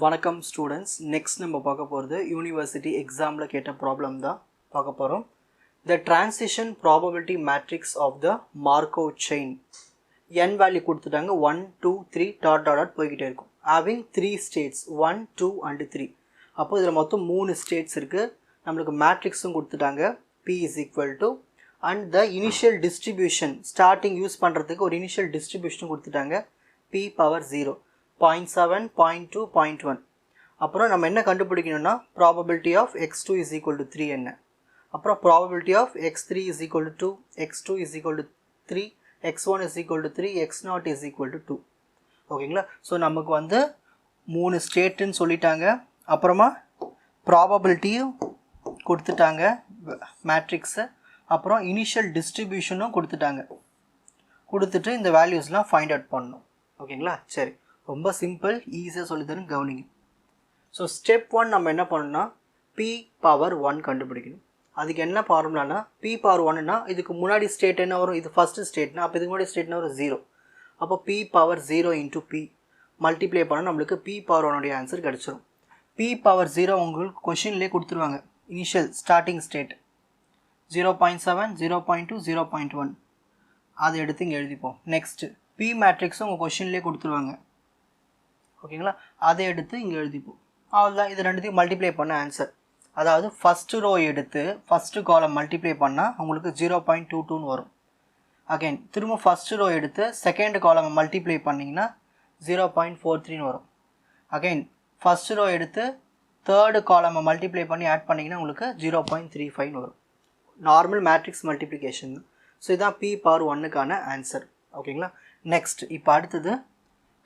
வணக்கம் students. Next நம்ம பார்க்க போகிறது யூனிவர்சிட்டி எக்ஸாமில் கேட்ட ப்ராப்ளம் தான் பார்க்க போகிறோம். The transition probability matrix of the Markov chain n value கொடுத்துட்டாங்க. 1 2 3 டாட் டாட் டாட் போய்கிட்டே இருக்கும். Having 3 states 1 2 and 3. அப்போ இதில் மொத்தம் 3 ஸ்டேட்ஸ் இருக்குது. நம்மளுக்கு மேட்ரிக்ஸும் கொடுத்துட்டாங்க. p is equal to and the initial distribution starting use பண்ணுறதுக்கு ஒரு இனிஷியல் டிஸ்ட்ரிபியூஷன் கொடுத்துட்டாங்க. p power 0 0.7 0.2 0.1. அப்புறம் நம்ம என்ன கண்டுபிடிக்கணும்னா probability of x2 is equal to 3 என்ன, அப்புறம் probability of x3 is equal to 2, x2 is equal to 3, x1 is equal to 3, x0 is equal to 2. ஓகேங்களா? ஸோ நமக்கு வந்து 3 ஸ்டேட்டுன்னு சொல்லிட்டாங்க. அப்புறமா ப்ராபபிலிட்டியும் கொடுத்துட்டாங்க மேட்ரிக்ஸு, அப்புறம் இனிஷியல் டிஸ்ட்ரிபியூஷனும் கொடுத்துட்டு இந்த வேல்யூஸ்லாம் ஃபைண்ட் அவுட் பண்ணணும். ஓகேங்களா? சரி, ரொம்ப சிம்பிள், ஈஸியாக சொல்லித்தரும், கவனிங்க. ஸோ ஸ்டெப் 1 நம்ம என்ன பண்ணணும்னா p பவர் 1 கண்டுபிடிக்கணும். அதுக்கு என்ன ஃபார்முலானா p பவர் 1னா இதுக்கு முன்னாடி ஸ்டேட் என்ன வரும், இது ஃபஸ்ட்டு ஸ்டேட்னா அப்போ இதுக்கு முன்னாடி ஸ்டேட்னா வரும் 0. அப்போ p power 0 into p multiply பண்ணால் நம்மளுக்கு p பவர் 1உடைய ஆன்சர் கிடச்சிரும். p பவர் 0 உங்களுக்கு கொஷின்லேயே கொடுத்துருவாங்க. இனிஷியல் ஸ்டார்டிங் ஸ்டேட் 0.7 0.2 0.1 அதை எடுத்து இங்கே எழுதிப்போம். நெக்ஸ்ட்டு p மேட்ரிக்ஸும் உங்கள் கொஷின்லேயே கொடுத்துருவாங்க. ஓகேங்களா? அதை எடுத்து இங்கே எழுதிப்போம். அவ்வளோதான். இது ரெண்டுத்தையும் மல்டிப்ளை பண்ண ஆன்சர். அதாவது ஃபஸ்ட்டு ரோ எடுத்து ஃபஸ்ட்டு காலம் மல்டிப்ளை பண்ணால் உங்களுக்கு 0.22 வரும். அகைன் திரும்ப ஃபஸ்ட்டு ரோ எடுத்து செகண்ட் காலம் மல்டிப்ளை பண்ணிங்கன்னா 0.43 வரும். அகைன் ஃபஸ்ட்டு ரோ எடுத்து தேர்டு காலமை மல்டிப்ளை பண்ணி ஆட் பண்ணிங்கன்னா உங்களுக்கு 0.35 வரும். Normal matrix multiplication. ஸோ இதுதான் p பவர் 1க்கான ஆன்சர். ஓகேங்களா? நெக்ஸ்ட் இப்போ அடுத்தது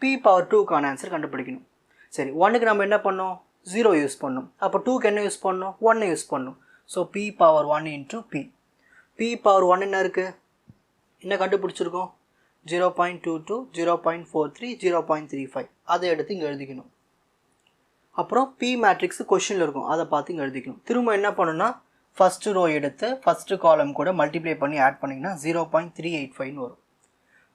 p பவர் 2க்கான ஆன்சர் கண்டுபிடிக்கணும். சரி, 1க்கு நம்ம என்ன பண்ணோம், 0 யூஸ் பண்ணோம். அப்போ 2க்கு என்ன யூஸ் பண்ணோம், 1 யூஸ் பண்ணோம். So p power 1 into p power 1 என்ன இருக்குது, என்ன கண்டுபிடிச்சிருக்கோம், 0.22 0.43 0.35. அதை எடுத்து இங்கே எழுதிக்கணும். அப்புறம் p மேட்ரிக்ஸ் கொஷினில் இருக்கும், அதை பார்த்து இங்கே எழுதிக்கணும். திரும்ப என்ன பண்ணணும்னா ஃபஸ்ட்டு ரோ எடுத்து ஃபஸ்ட்டு காலம் கூட மல்டிப்ளை பண்ணி ஆட் பண்ணிங்கன்னா 0.385 வரும்.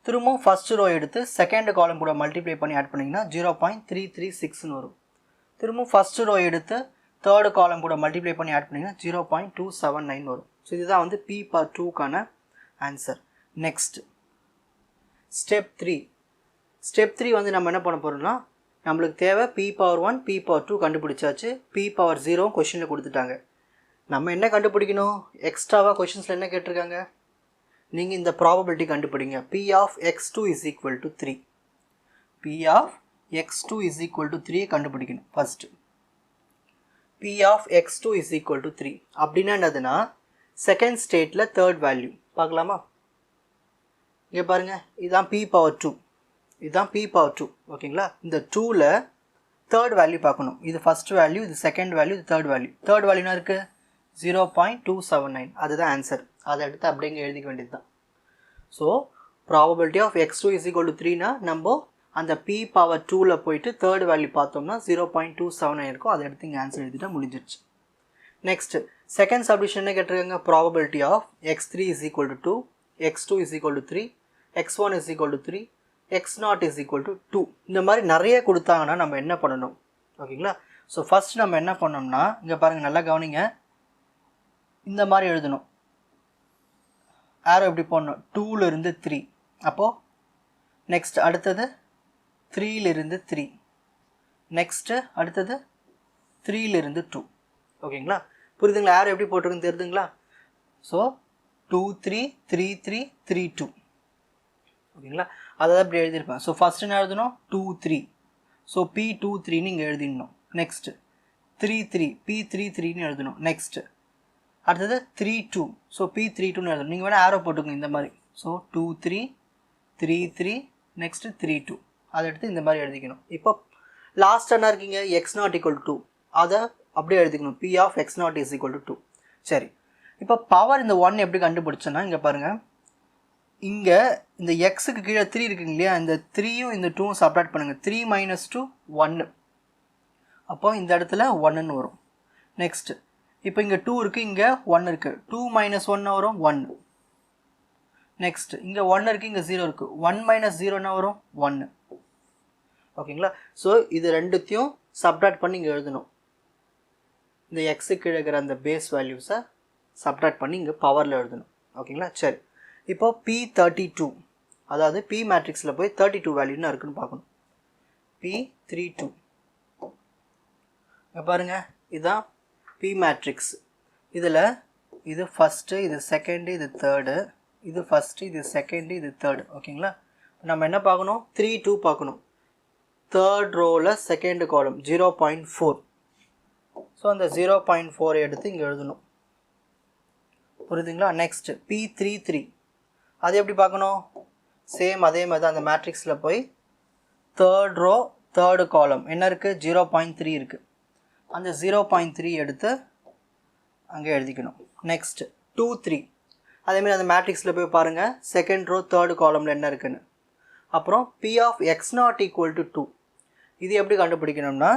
திரும்பவும் ஃபஸ்ட்டு ரோ எடுத்து செகண்ட் காலம் கூட மல்டிப்ளை பண்ணி ஆட் பண்ணிங்கன்னா 0.336 வரும். திரும்பவும் ஃபஸ்ட்டு ரோ எடுத்து தேர்டு காலம் கூட மல்டிப்ளை பண்ணி ஆட் பண்ணிங்கன்னா 0.279 வரும். ஸோ இதுதான் வந்து p பவர் 2க்கான ஆன்சர். நெக்ஸ்ட் ஸ்டெப் 3 வந்து நம்ம என்ன பண்ண போகிறோம்னா நம்மளுக்கு தேவை p பவர் 1 p பவர் 2 கண்டுபிடிச்சாச்சு. p பவர் 0 கொஷினில் கொடுத்துட்டாங்க. நம்ம என்ன கண்டுபிடிக்கணும், எக்ஸ்ட்ராவாக கொஷின்ஸில் என்ன கேட்டிருக்காங்க, நீங்கள் இந்த ப்ராபபிலிட்டி கண்டுபிடிங்க. p of x2 is equal to 3. p of x2 is equal to 3 கண்டுபிடிக்கணும். First p of x2 is equal to 3 அப்படின்னா என்னதுன்னா செகண்ட் ஸ்டேட்டில் தேர்ட் வேல்யூ பார்க்கலாமா? இங்கே பாருங்கள், இதுதான் p பவர் 2, இதுதான் p பவர் 2. ஓகேங்களா? இந்த 2ல் தேர்ட் வேல்யூ பார்க்கணும். இது ஃபஸ்ட் வேல்யூ, இது செகண்ட் வேல்யூ, இது தேர்ட் வேல்யூ. தேர்ட் வேல்யூனா இருக்குது 0.279. அதுதான் ஆன்சர். அதை எடுத்து அப்படிங்க எழுதிக்க வேண்டியது தான். So probability of x2 is equal to 3னா நம்ம அந்த p பவர் 2ல் போயிட்டு தேர்ட் வேல்யூ பார்த்தோம்னா 0.279 இருக்கும். அதை எடுத்து இங்கே ஆன்சர் எழுதிட்டா முடிஞ்சிருச்சு. நெக்ஸ்ட்டு செகண்ட் சப்டிஷன் என்ன கேட்டிருக்காங்க, probability of x3 is equal to 2, x2 is equal to 3, x1 is equal to 3, x0 is equal to 2. இந்த மாதிரி நிறைய கொடுத்தாங்கன்னா நம்ம என்ன பண்ணணும், ஓகேங்களா? ஸோ ஃபஸ்ட் நம்ம என்ன பண்ணோம்னா இங்கே பாருங்கள், நல்லா கவனிங்க, இந்த மாதிரி எழுதணும். ஆரோ எப்படி போடணும், 2லேருந்து 3. அப்போது நெக்ஸ்ட் அடுத்தது 3லேருந்து 3, நெக்ஸ்ட்டு அடுத்தது 3லேருந்து 2. ஓகேங்களா? புரியுதுங்களா? ஆரோ எப்படி போட்டிருக்குன்னு தெரியுதுங்களா? ஸோ 2 3 3 3 3 2. ஓகேங்களா? அதை அப்படி எழுதியிருப்பேன். ஸோ ஃபஸ்ட்டு என்ன எழுதணும், 2 3. ஸோ p2 3ன்னு இங்கே எழுதிடணும். நெக்ஸ்ட்டு 3 3 p3 3ன்னு எழுதணும். நெக்ஸ்ட்டு அடுத்தது 3 2. ஸோ p32ன்னு எழுதணும். நீங்கள் வேணால் ஆரோ போட்டுக்கோங்க இந்த மாதிரி. So 2 3 3 3 next 3 2. அதை எடுத்து இந்த மாதிரி எழுதிக்கணும். இப்போ லாஸ்ட் என்ன இருக்கீங்க, x0 equal to 2. அதை அப்படியே எழுதிக்கணும். p of x0 is equal to 2. சரி, இப்போ பவர் இந்த 1 எப்படி கண்டுபிடிச்சோன்னா இங்கே பாருங்கள், இங்கே இந்த எக்ஸுக்கு கீழே 3 இருக்குங்க இல்லையா, இந்த 3யும் இந்த 2வும் சப்ராக்ட் பண்ணுங்கள். 3 - 2 1. அப்போ இந்த இடத்துல 1ன்னு வரும். நெக்ஸ்ட்டு இப்போ இங்கே 2 இருக்குது, இங்கே 1 இருக்குது. 2 - 1 வரும் 1. நெக்ஸ்ட் இங்கே 1 இருக்குது, இங்கே 0 இருக்குது. 1 - 0 என்ன வரும் 1. ஓகேங்களா? ஸோ இது ரெண்டுத்தையும் சப்ட்ராக்ட் பண்ணி இங்கே எழுதணும். இந்த எக்ஸுக்கு கீழே இருக்கிற அந்த பேஸ் வேல்யூஸை சப்ட்ராக்ட் பண்ணி இங்கே பவரில் எழுதணும். ஓகேங்களா? சரி, இப்போ P32, அதாவது P மேட்ரிக்ஸில் போய் 32 வேல்யூன்னு இருக்குன்னு பார்க்கணும். P32 பாருங்கள், இதுதான் P மேட்ரிக்ஸ். இதில் இது ஃபஸ்ட்டு, இது செகண்டு, இது தேர்டு, இது ஃபஸ்ட்டு, இது செகண்டு, இது தேர்டு. ஓகேங்களா? நம்ம என்ன பார்க்கணும்? 3 2 பார்க்கணும். Third ரோவில் second column 0.4. ஸோ அந்த 0.4 எடுத்து இங்கே எழுதணும். புரியுதுங்களா? நெக்ஸ்ட்டு P33, அது எப்படி பார்க்கணும்? சேம் அதே மாதிரி தான். அந்த மேட்ரிக்ஸில் போய் தேர்ட் ரோ தேர்டு காலம் என்ன இருக்குது? 0.3 இருக்குது. அந்த 0.3 எடுத்து அங்கே எழுதிக்கணும். நெக்ஸ்ட் 2 3, அதேமாதிரி அந்த மேட்ரிக்ஸில் போய் பாருங்கள் செகண்ட் ரோ தேர்டு காலமில் என்ன இருக்குன்னு. அப்புறம் P of x not equal to 2, இது எப்படி கண்டுபிடிக்கணும்னா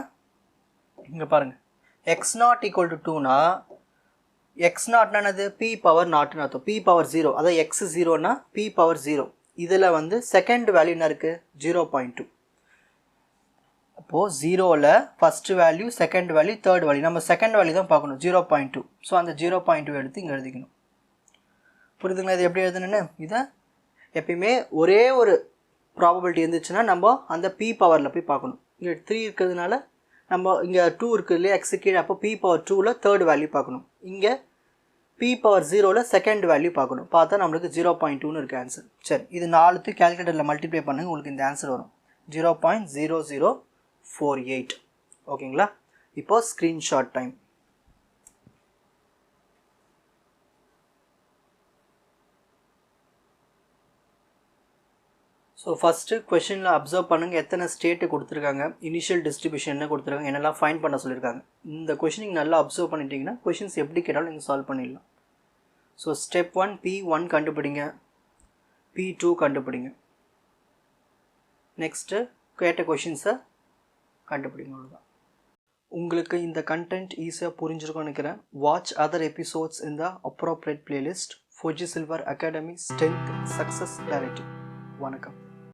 இங்கே பாருங்கள், x not equal to 2னா x நாட்னா என்னது? P பவர் நாட்னு அர்த்தம். P பவர் 0, அதாவது x 0னா P பவர் 0. இதில் வந்து செகண்ட் வேல்யூ என்ன இருக்குது? 0.2. அப்போது 0ல் first value, second value, third value. நம்ம செகண்ட் வேல்யூ தான் பார்க்கணும், 0.2. ஸோ அந்த 0.2 எடுத்து இங்கே எழுதிக்கணும். புரியுதுங்களா? இது எப்படி எழுதணுன்னு? இதை எப்பயுமே ஒரே ஒரு ப்ராபபிலிட்டி இருந்துச்சுன்னா நம்ம அந்த P பவரில் போய் பார்க்கணும். இங்கே 3 இருக்கிறதுனால நம்ம இங்கே 2 இருக்குது இல்லையா எக்ஸு கீழே, அப்போ P பவர் 2ல் தேர்ட் வேல்யூ பார்க்கணும். இங்கே P பவர் 0ல் செகண்ட் வேல்யூ பார்க்கணும். பார்த்தா நம்மளுக்கு 0.2ன்னு இருக்குது ஆன்சர். சரி, இது 4 கேல்குலேட்டரில் மல்டிப்ளை பண்ணுங்கள், உங்களுக்கு இந்த ஆன்சர் வரும் 0.0048. ஓகேங்களா? இப்போ ஸ்க்ரீன்ஷாட் டைம். ஸோ ஃபஸ்ட்டு கொஷினில் அப்சர்வ் பண்ணுங்கள், எத்தனை ஸ்டேட்டு கொடுத்துருக்காங்க, இனிஷியல் டிஸ்ட்ரிபியூஷன் என்ன கொடுத்துருக்காங்க, என்னெல்லாம் ஃபைன் பண்ண சொல்லியிருக்காங்க. இந்த கொஷினிங் நல்லா அப்சர்வ் பண்ணிட்டீங்கன்னா கொஷின்ஸ் எப்படி கேட்டாலும் நீங்கள் சால்வ் பண்ணிடலாம். ஸோ ஸ்டெப் 1 P1 கண்டுபிடிங்க, P2 கண்டுபிடிங்க. நெக்ஸ்ட்டு கேட்ட கொஷின்ஸை கண்டுபிடிங்க. அவ்வளோதான். உங்களுக்கு இந்த கண்டென்ட் ஈஸியாக புரிஞ்சிருக்கும்னு நினைக்கிறேன். வாட்ச் அதர் எபிசோட்ஸ் இன் த appropriate playlist. Fuji silver academy strength success clarity. வணக்கம்.